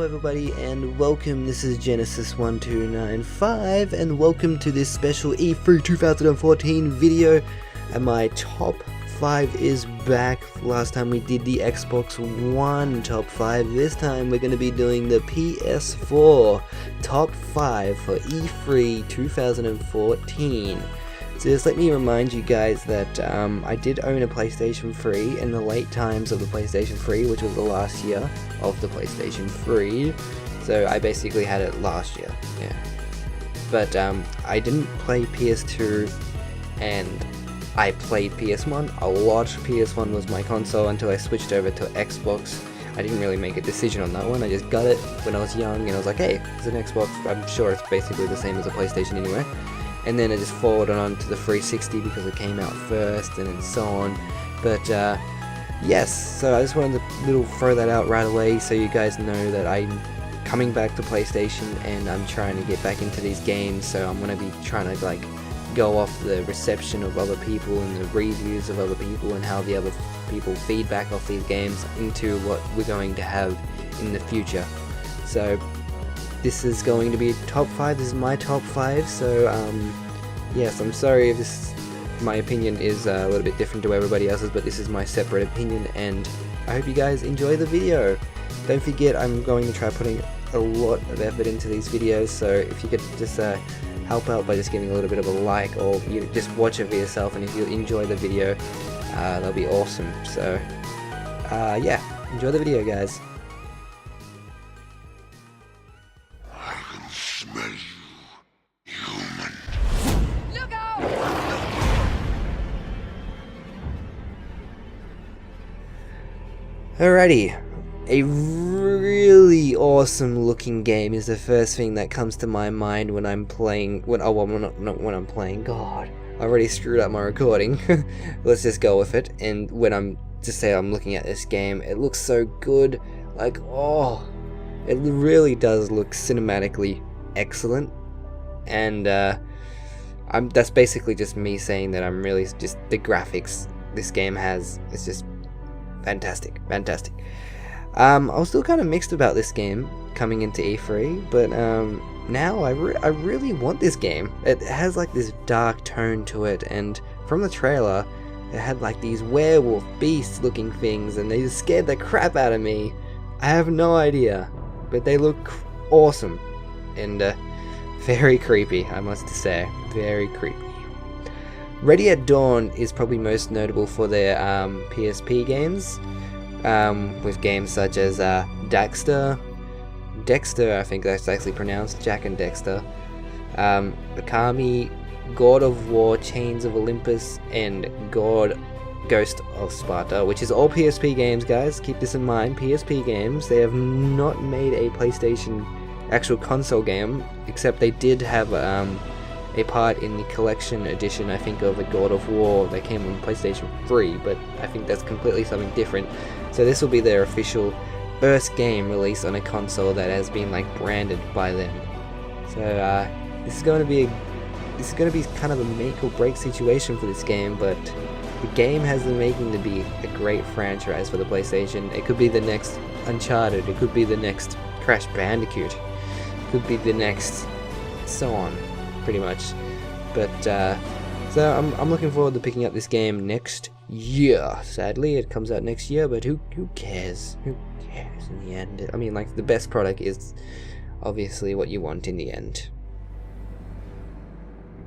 everybody and welcome. This is Genesis1295 and welcome to this special E3 2014 video. And my top 5 is back. Last time we did the Xbox One top 5. This time we're going to be doing the PS4 top 5 for E3 2014. So just let me remind you guys that I did own a PlayStation 3 in the late times of the PlayStation 3, which was the last year of the PlayStation 3. So I basically had it last year, yeah. But I didn't play PS2 and I played PS1 a lot. PS1 was my console until I switched over to Xbox. I didn't really make a decision on that one. I just got it when I was young and I was like, hey, it's an Xbox. I'm sure it's basically the same as a PlayStation anyway. And then I just forwarded on to the 360 because it came out first and then so on. But yes, so I just wanted to throw that out right away so you guys know that I'm coming back to PlayStation and I'm trying to get back into these games. So I'm going to be trying to like go off the reception of other people and the reviews of other people and how the other people feedback off these games into what we're going to have in the future. So this is going to be top 5, this is my top 5, so yes, I'm sorry if my opinion is a little bit different to everybody else's, but this is my separate opinion and I hope you guys enjoy the video. Don't forget, I'm going to try putting a lot of effort into these videos, so if you could just help out by just giving a little bit of a like, or you just watch it for yourself, and if you enjoy the video, that'll be awesome. So yeah, enjoy the video, guys. Smell you, human. Look out! Alrighty, a really awesome looking game is the first thing that comes to my mind when I'm playing. Not when I'm playing. God, I already screwed up my recording. Let's just go with it. And when I'm looking at this game, it looks so good. Like, oh, it really does look cinematically excellent, and that's basically just me saying that I'm really just the graphics this game has. It's just fantastic. I was still kind of mixed about this game coming into E3, but now I really want this game. It has like this dark tone to it, and from the trailer, it had like these werewolf beast looking things, and they just scared the crap out of me. I have no idea, but they look awesome. And very creepy, I must say. Very creepy. Ready at Dawn is probably most notable for their PSP games, with games such as Dexter, I think that's actually pronounced, Jak and Dexter, Akami, God of War, Chains of Olympus, and Ghost of Sparta, which is all PSP games, guys. Keep this in mind, PSP games. They have not made a PlayStation actual console game, except they did have a part in the collection edition, I think, of the God of War that came on PlayStation 3, but I think that's completely something different. So this will be their official first game released on a console that has been like branded by them. So this is going to be kind of a make or break situation for this game, but the game has the making to be a great franchise for the PlayStation. It could be the next Uncharted, it could be the next Crash Bandicoot, it could be the next so on, pretty much. But so I'm looking forward to picking up this game next year. Sadly, it comes out next year, but who cares? Who cares in the end? I mean, like, the best product is obviously what you want in the end.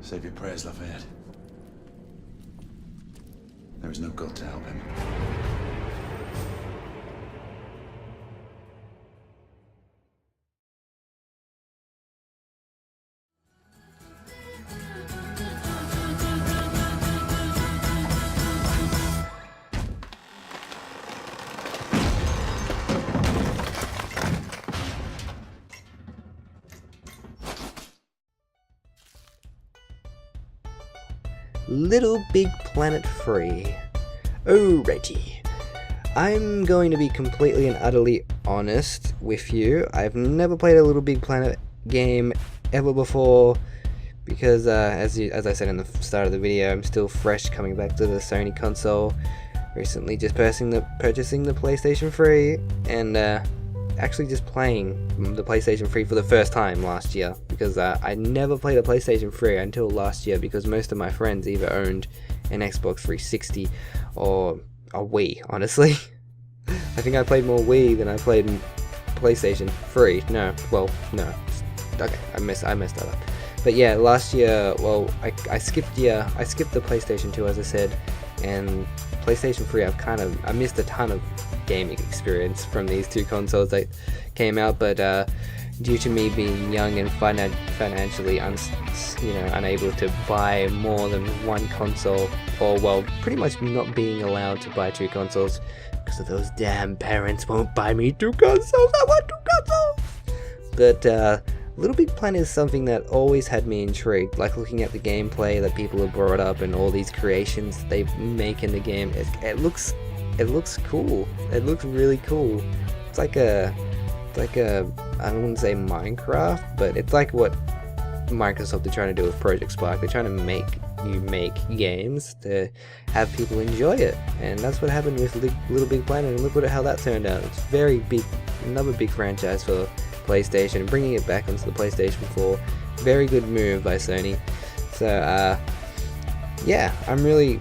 Save your prayers, Lafayette. There is no God to help him. Little Big Planet 3. Alrighty. I'm going to be completely and utterly honest with you. I've never played a Little Big Planet game ever before because as I said in the start of the video, I'm still fresh coming back to the Sony console. Recently just purchasing the PlayStation 3, and actually just playing the PlayStation 3 for the first time last year, because I never played a PlayStation 3 until last year, because most of my friends either owned an Xbox 360 or a Wii, honestly. I think I played more Wii than I played PlayStation 3. No. Okay, I messed that up. But yeah, last year, well, I skipped the PlayStation 2, as I said, and PlayStation 3, I missed a ton of gaming experience from these two consoles that came out, but due to me being young and financially unable to buy more than one console, or well, pretty much not being allowed to buy two consoles because of those damn parents won't buy me two consoles. I want two consoles. But Little Big Planet is something that always had me intrigued, like looking at the gameplay that people have brought up and all these creations they make in the game. It looks cool. It looks really cool. It's like a I wouldn't say Minecraft, but it's like what Microsoft are trying to do with Project Spark. They're trying to make games to have people enjoy it, and that's what happened with Little Big Planet, and look how that turned out. It's very big, another big franchise for PlayStation, and bringing it back onto the PlayStation 4, very good move by Sony. So yeah, I'm really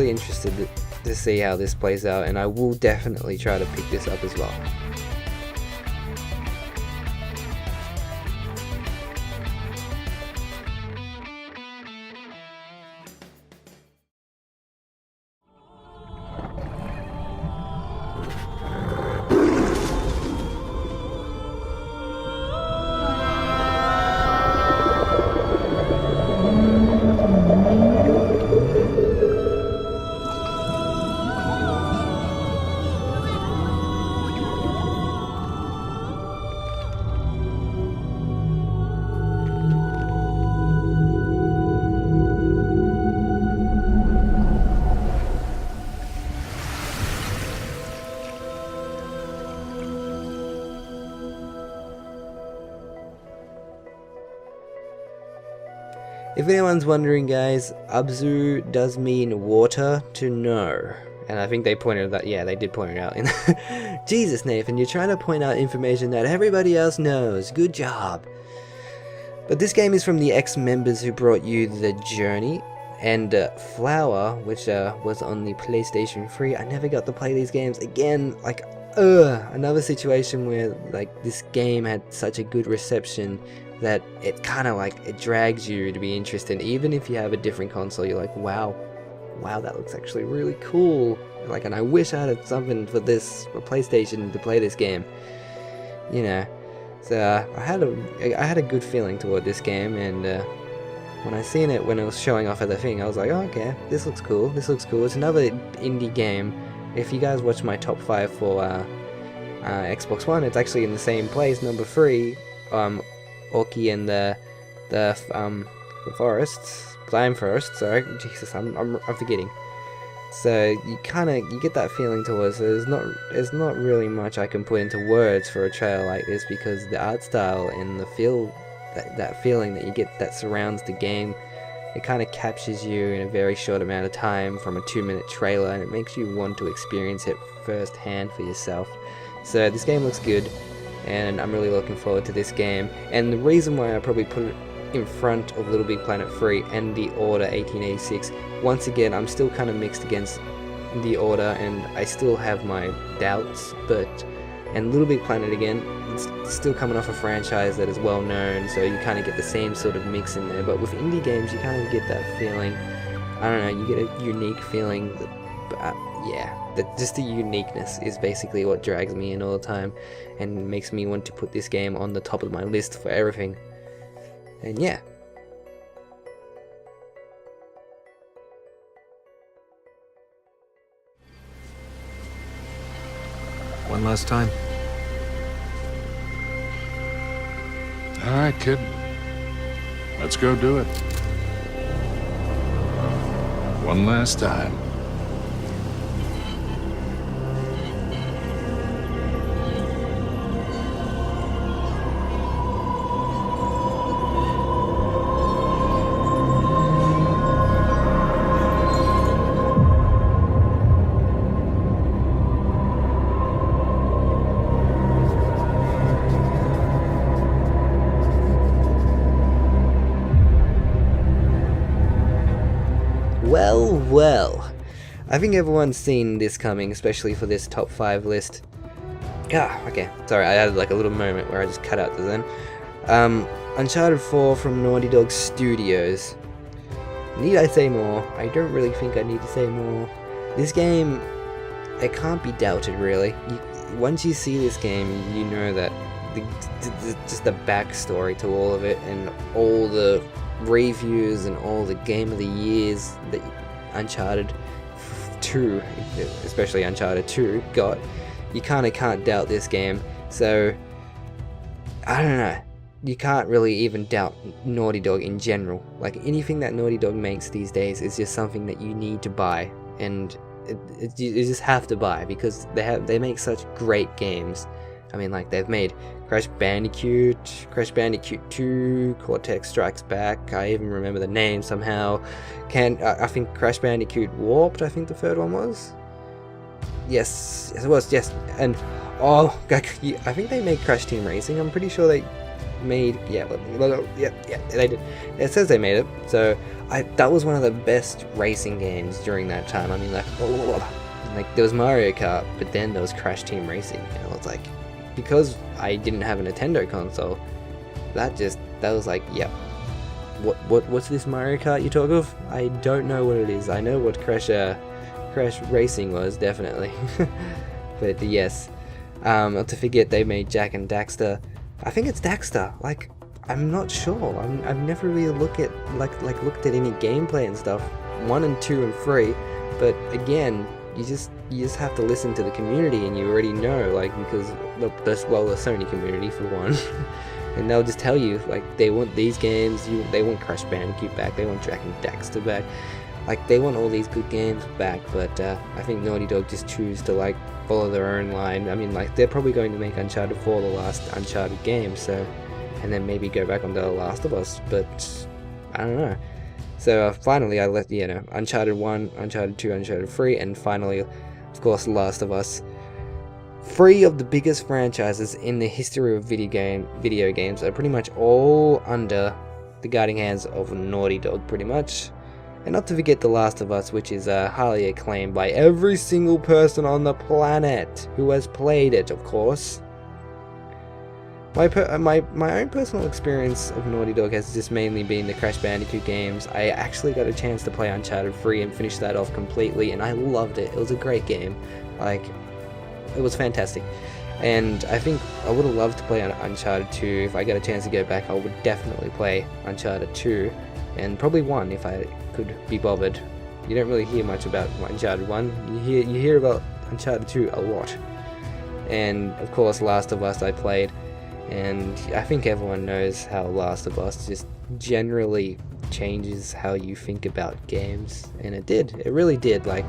interested to see how this plays out, and I will definitely try to pick this up as well. If anyone's wondering, guys, Abzu does mean water to know. And I think they pointed that, yeah, they did point it out. Jesus, Nathan, you're trying to point out information that everybody else knows. Good job. But this game is from the ex-members who brought you The Journey and Flower, which was on the PlayStation 3. I never got to play these games again. Like, another situation where like this game had such a good reception that it kind of like it drags you to be interested. Even if you have a different console, you're like, wow, that looks actually really cool. Like, and I wish I had something for PlayStation to play this game. You know, so I had a good feeling toward this game, and when I seen it when it was showing off at the thing, I was like, oh, okay, this looks cool. It's another indie game. If you guys watch my top 5 for Xbox One, it's actually in the same place, number 3. Orky and the forests, Blind Forest. Sorry, Jesus, I'm forgetting. So you get that feeling towards it. There's not really much I can put into words for a trailer like this, because the art style and the feel, that feeling that you get that surrounds the game, it kind of captures you in a very short amount of time from a 2-minute trailer, and it makes you want to experience it firsthand for yourself. So this game looks good, and I'm really looking forward to this game. And the reason why I probably put it in front of Little Big Planet 3 and The Order 1886, once again, I'm still kind of mixed against The Order, and I still have my doubts, and Little Big Planet, again, it's still coming off a franchise that is well known, so you kind of get the same sort of mix in there. But with indie games, you kind of get that feeling, I don't know, you get a unique feeling that, just the uniqueness is basically what drags me in all the time and makes me want to put this game on the top of my list for everything. And yeah. One last time. All right, kid. Let's go do it. One last time. Well, well. I think everyone's seen this coming, especially for this top 5 list. Okay. Sorry, I had like a little moment where I just cut out the then. Uncharted 4 from Naughty Dog Studios. Need I say more? I don't really think I need to say more. This game, it can't be doubted, really. Once you see this game, you know that just the backstory to all of it, and all the reviews and all the Game of the Years that Uncharted 2, especially Uncharted 2, got. You kind of can't doubt this game. So, I don't know. You can't really even doubt Naughty Dog in general. Like, anything that Naughty Dog makes these days is just something that you need to buy, and you just have to buy, because they make such great games. I mean, like, they've made Crash Bandicoot 2, Cortex Strikes Back, I even remember the name somehow. I think Crash Bandicoot Warped, I think the third one was? Yes it was, yes. And, I think they made Crash Team Racing, I'm pretty sure they made, yeah, they did. It says they made it, so that was one of the best racing games during that time. I mean, like there was Mario Kart, but then there was Crash Team Racing, and I was like, because I didn't have a Nintendo console, that was like, yep. What's this Mario Kart you talk of? I don't know what it is. I know what Crash Racing was, definitely. But yes, not to forget they made Jak and Daxter. I think it's Daxter. Like, I'm not sure. I've never really looked at any gameplay and stuff. 1 and 2 and 3, but again, you just have to listen to the community, and you already know, like, because the Sony community for one, and they'll just tell you, like, they want these games. They want Crash Bandicoot back. They want Jak and Daxter back. Like, they want all these good games back, but I think Naughty Dog just choose to, like, follow their own line. I mean, like, they're probably going to make Uncharted 4 the last Uncharted game, so, and then maybe go back on The Last of Us, but I don't know. So finally, I let Uncharted 1, Uncharted 2, Uncharted 3, and finally, of course, Last of Us. 3 of the biggest franchises in the history of video games are pretty much all under the guiding hands of Naughty Dog, pretty much. And not to forget The Last of Us, which is highly acclaimed by every single person on the planet who has played it, of course. My own personal experience of Naughty Dog has just mainly been the Crash Bandicoot games. I actually got a chance to play Uncharted 3 and finish that off completely, and I loved it. It was a great game. Like, it was fantastic. And I think I would have loved to play Uncharted 2. If I got a chance to go back, I would definitely play Uncharted 2, and probably 1 if I could be bothered. You don't really hear much about Uncharted 1. You hear about Uncharted 2 a lot. And of course, Last of Us I played, and I think everyone knows how Last of Us just generally changes how you think about games, and it did. It really did. Like,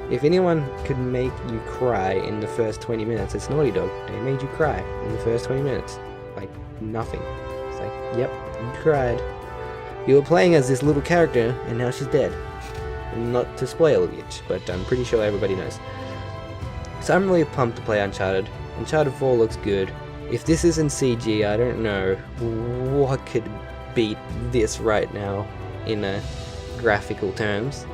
if anyone could make you cry in the first 20 minutes, it's Naughty Dog. They made you cry in the first 20 minutes. Like, nothing. It's like, yep, you cried. You were playing as this little character, and now she's dead. Not to spoil it, but I'm pretty sure everybody knows. So I'm really pumped to play Uncharted. Uncharted 4 looks good. If this isn't CG, I don't know what could beat this right now in graphical terms.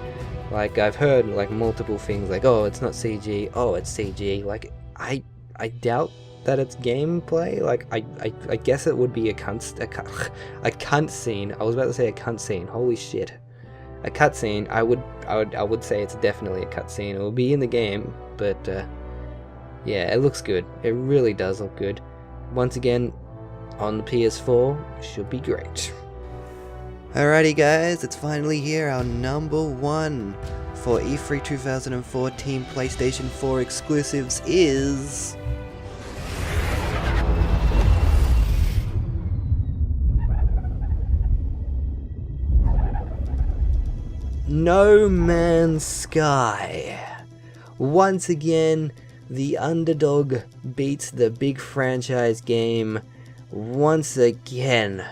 Like, I've heard like multiple things like, oh, it's not CG, oh, it's CG. Like, I doubt that it's gameplay. Like, I guess it would be a cunt scene. I was about to say a cunt scene. Holy shit. A cutscene. I would say it's definitely a cutscene. It will be in the game, but yeah, it looks good. It really does look good. Once again, on the PS4, should be great. Alrighty guys, it's finally here, our number 1 for E3 2014 PlayStation 4 exclusives is... No Man's Sky. Once again, the underdog beats the big franchise game once again.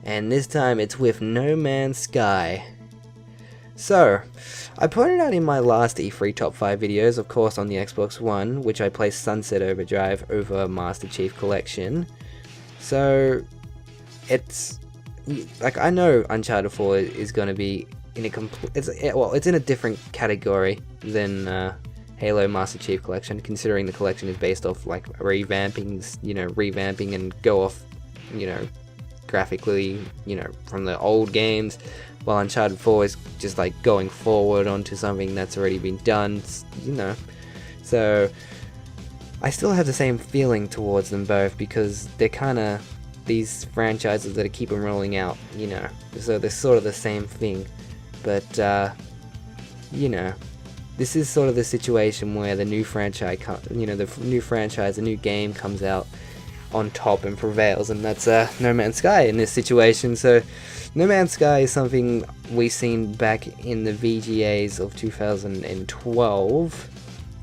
And this time it's with No Man's Sky. So, I pointed out in my last E3 top 5 videos, of course on the Xbox One, which I placed Sunset Overdrive over Master Chief Collection. So, it's... like, I know Uncharted 4 is going to be in a it's in a different category than Halo Master Chief Collection, considering the collection is based off like revamping and go off, graphically, from the old games, while Uncharted 4 is just like going forward onto something that's already been done, so I still have the same feeling towards them both, because they're kind of these franchises that keep on rolling out, so they're sort of the same thing, but this is sort of the situation where the new franchise, the new game comes out on top and prevails, and that's No Man's Sky in this situation. So No Man's Sky is something we've seen back in the VGAs of 2012.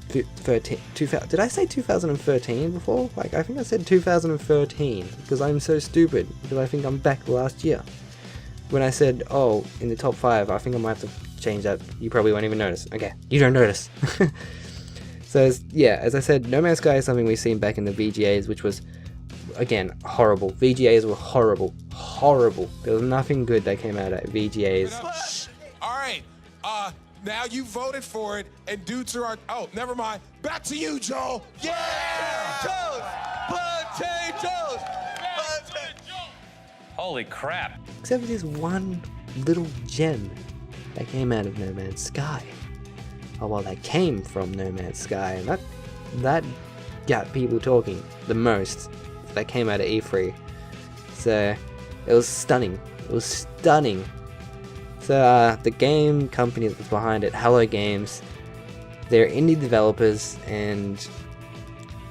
13, did I say 2013 before? Like, I think I said 2013, because I'm so stupid, because I think I'm back last year. When I said, oh, in the top 5, I think I might have to change that. You probably won't even notice. Okay, you don't notice. So, as I said, No Man's Sky is something we've seen back in the VGAs, which was, again, horrible. VGAs were horrible. Horrible. There was nothing good that came out of VGAs. Alright, now you voted for it, and dudes are... Oh, never mind. Back to you, Joel. Yeah! Potatoes! Holy crap. Except for this one little gem that came out of No Man's Sky. Oh, well, that came from No Man's Sky, and that got people talking the most. That came out of E3. So, it was stunning. It was stunning. So, the game company that's behind it, Hello Games, they're indie developers, and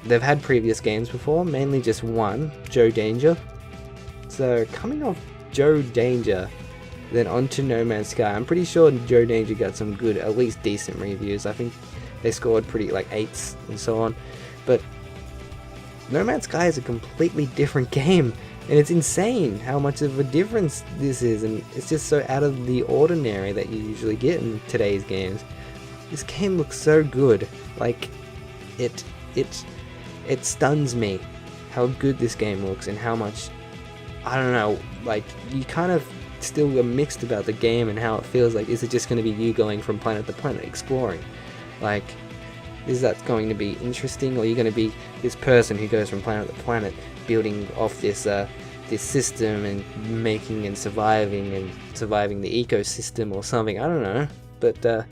they've had previous games before, mainly just one, Joe Danger. So, coming off Joe Danger, then onto No Man's Sky, I'm pretty sure Joe Danger got some good, at least decent reviews. I think they scored pretty, like, 8s and so on. But No Man's Sky is a completely different game, and it's insane how much of a difference this is, and it's just so out of the ordinary that you usually get in today's games. This game looks so good. Like, it stuns me how good this game looks, and how much, I don't know, like, you kind of still are mixed about the game and how it feels. Like, is it just going to be you going from planet to planet exploring? Like, is that going to be interesting, or are you going to be this person who goes from planet to planet building off this this system and making and surviving the ecosystem or something? I don't know, but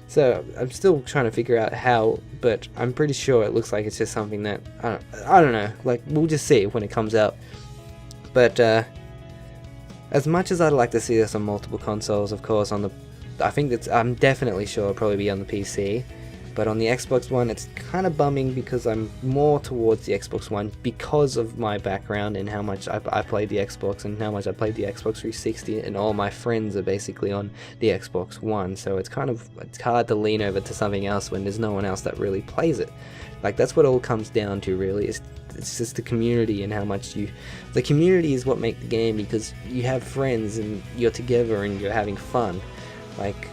so I'm still trying to figure out how, but I'm pretty sure it looks like it's just something that I don't know, like, we'll just see when it comes out. But as much as I'd like to see this on multiple consoles, of course, I'm definitely sure it'll probably be on the PC, but on the Xbox One, it's kind of bumming, because I'm more towards the Xbox One because of my background and how much I played the Xbox, and how much I played the Xbox 360, and all my friends are basically on the Xbox One, so it's hard to lean over to something else when there's no one else that really plays it. Like, that's what it all comes down to, really. It's just the community, and how much the community is what makes the game, because you have friends and you're together and you're having fun. Like,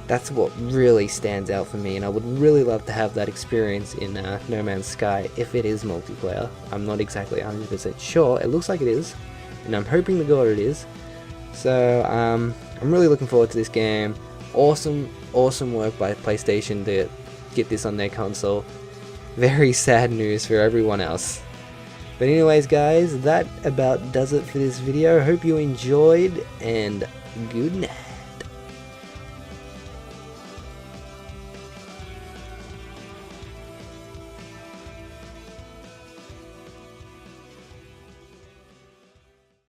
that's what really stands out for me, and I would really love to have that experience in No Man's Sky if it is multiplayer. I'm not exactly 100% sure. It looks like it is, and I'm hoping to God it is. So I'm really looking forward to this game. Awesome work by PlayStation to get this on their console. Very sad news for everyone else. But anyways, guys, that about does it for this video. Hope you enjoyed, and good night.